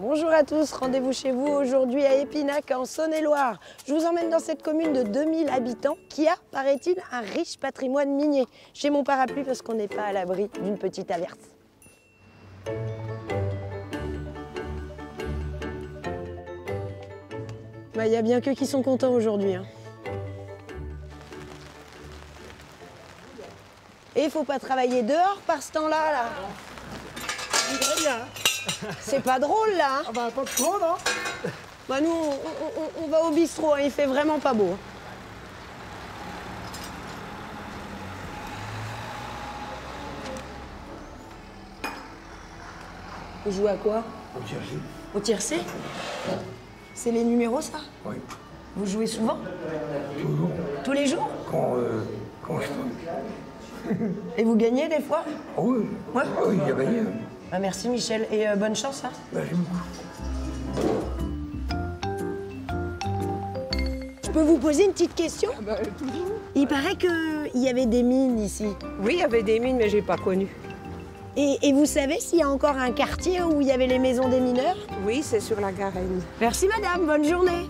Bonjour à tous, rendez-vous chez vous aujourd'hui à Épinac en Saône-et-Loire. Je vous emmène dans cette commune de 2000 habitants qui a, paraît-il, un riche patrimoine minier. J'ai mon parapluie parce qu'on n'est pas à l'abri d'une petite averse. Il n'y a bien qu'eux qui sont contents aujourd'hui. Et il faut pas travailler dehors par ce temps-là. Là. C'est pas drôle là. Hein. Ah bah pas trop, non? Bah nous, on va au bistrot, hein, il fait vraiment pas beau. Vous jouez à quoi? Au tiercé. Au tiercé? C'est les numéros ça? Oui. Vous jouez souvent? Toujours. Tous les jours? Quand je peux. Et vous gagnez des fois? Oh oui. Ouais. Ah oui, il a gagné. Bah, merci Michel, et bonne chance. Hein. Merci beaucoup. Je peux vous poser une petite question? Bah, toujours. Il paraît qu'il y avait des mines ici. Oui, il y avait des mines, mais je n'ai pas connu. Et vous savez s'il y a encore un quartier où il y avait les maisons des mineurs? Oui, c'est sur la Garenne. Merci madame, bonne journée.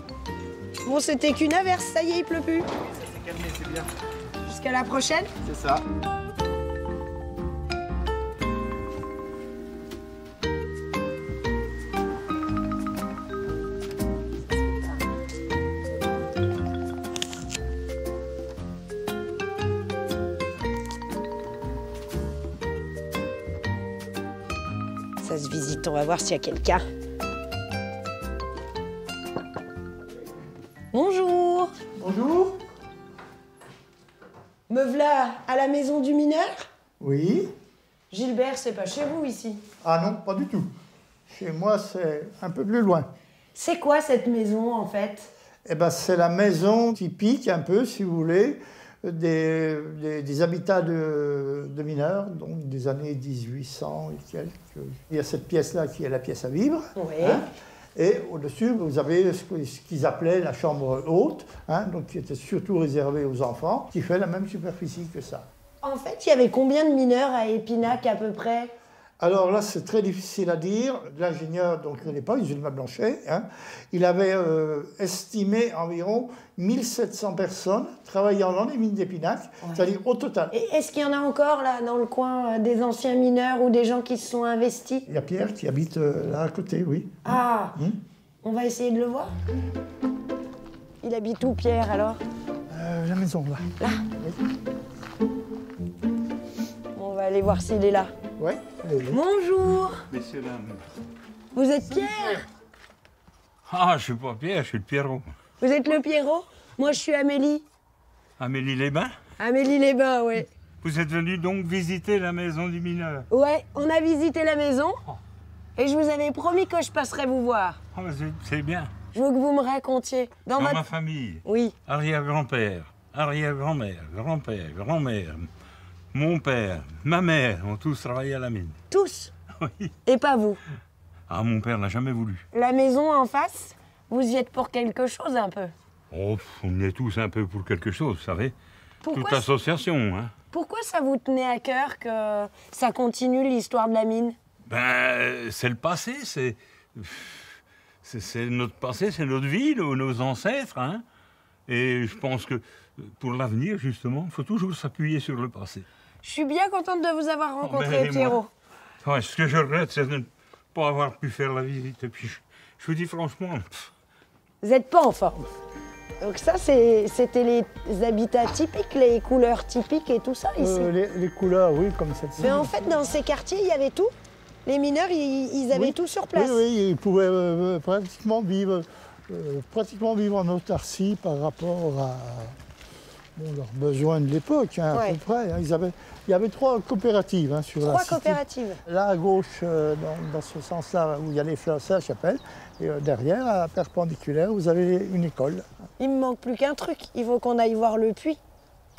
Bon, c'était qu'une averse, ça y est, il pleut plus. Ça s'est calmé, c'est bien. Jusqu'à la prochaine. C'est ça. Ça se visite, on va voir s'il y a quelqu'un. Bonjour. Bonjour. Me v'là à la maison du mineur? Oui. Gilbert, c'est pas chez vous ici. Ah non, pas du tout. Chez moi, c'est un peu plus loin. C'est quoi cette maison en fait? Eh ben, c'est la maison typique, un peu, si vous voulez, des habitats de mineurs, donc des années 1800 et quelques. Il y a cette pièce-là qui est la pièce à vivre. Oui. Et au-dessus, vous avez ce qu'ils appelaient la chambre haute, donc qui était surtout réservée aux enfants, qui fait la même superficie que ça. En fait, il y avait combien de mineurs à Épinac à peu près? Alors là, c'est très difficile à dire. L'ingénieur, donc à l'époque, Gilles Blanchet, il avait estimé environ 1700 personnes travaillant dans les mines d'Épinac, c'est-à-dire au total. Et est-ce qu'il y en a encore là dans le coin des anciens mineurs ou des gens qui se sont investis? Il y a Pierre qui habite là à côté, oui. Ah, on va essayer de le voir. Il habite où Pierre alors? La maison, là. Là? Oui. On va aller voir s'il est là. Ouais. Bonjour. Messieurs, dames. Vous êtes Pierre? Ah, je suis pas Pierre, je suis le Pierrot. Vous êtes le Pierrot? Moi, je suis Amélie. Amélie Les-Bains. Amélie les Bains, oui. Vous êtes venu donc visiter la maison du mineur. Ouais, on a visité la maison et je vous avais promis que je passerais vous voir. Ah, bah, c'est bien. Je veux que vous me racontiez. Dans ma famille, Oui. arrière-grand-père, arrière-grand-mère, grand-père, grand-mère, mon père, ma mère ont tous travaillé à la mine. Tous? Oui. Et pas vous? Ah, mon père n'a jamais voulu. La maison en face, vous y êtes pour quelque chose un peu? Oh, on y est tous un peu pour quelque chose, vous savez. Pourquoi, Toute association, hein. pourquoi ça vous tenait à cœur que ça continue l'histoire de la mine? Ben, c'est le passé, c'est notre passé, c'est notre vie, nos ancêtres, hein. Et je pense que pour l'avenir, justement, il faut toujours s'appuyer sur le passé. Je suis bien contente de vous avoir rencontré, Ben, et moi. Pierrot. Ouais, ce que je regrette, c'est de ne pas avoir pu faire la visite. Et puis, je vous dis franchement, Vous n'êtes pas en forme. Donc ça, c'était les habitats typiques, les couleurs typiques et tout ça ici. Les couleurs, oui, comme celle-ci. Mais en fait, dans ces quartiers, il y avait tout. Les mineurs, ils avaient tout sur place. Oui, oui, ils pouvaient pratiquement vivre en autarcie par rapport à leurs besoins de l'époque, à peu près. Il y avait 3 coopératives sur la cité. 3 coopératives. Là, à gauche, dans ce sens-là, où il y a les fleurs, c'est la chapelle. Et derrière, à perpendiculaire, vous avez une école. Il me manque plus qu'un truc. Il faut qu'on aille voir le puits.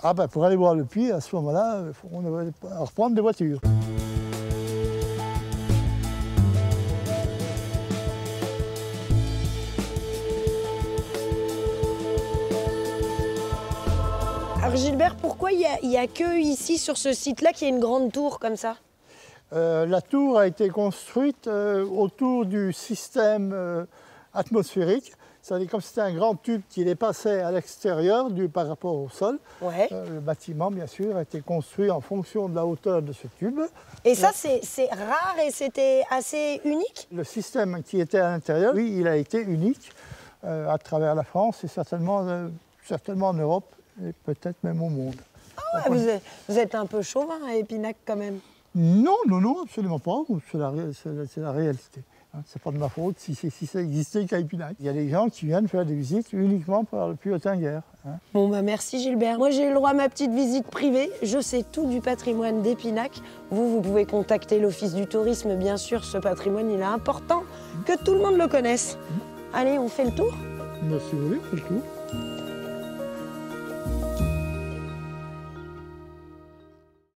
Ah ben, pour aller voir le puits, à ce moment-là, on va reprendre des voitures. Alors Gilbert, pourquoi il y a que ici, sur ce site-là, qu'il y a une grande tour comme ça? La tour a été construite autour du système atmosphérique. C'est-à-dire comme c'était un grand tube qui dépassait à l'extérieur par rapport au sol. Ouais. Le bâtiment, bien sûr, a été construit en fonction de la hauteur de ce tube. Et ça, c'est rare et c'était assez unique? Le système qui était à l'intérieur, oui, il a été unique à travers la France et certainement en Europe et peut-être même au monde. Ah ouais, vous êtes un peu chauvin à Épinac quand même. Non, absolument pas. C'est la réalité. C'est pas de ma faute si ça existait qu'à Épinac. Il y a des gens qui viennent faire des visites uniquement par le Puy-Oettinger. Bon, bah merci Gilbert. Moi, j'ai eu le droit à ma petite visite privée. Je sais tout du patrimoine d'Épinac. Vous pouvez contacter l'Office du tourisme, bien sûr. Ce patrimoine, il est important que tout le monde le connaisse. Allez, on fait le tour? Si vous voulez, on fait le tour.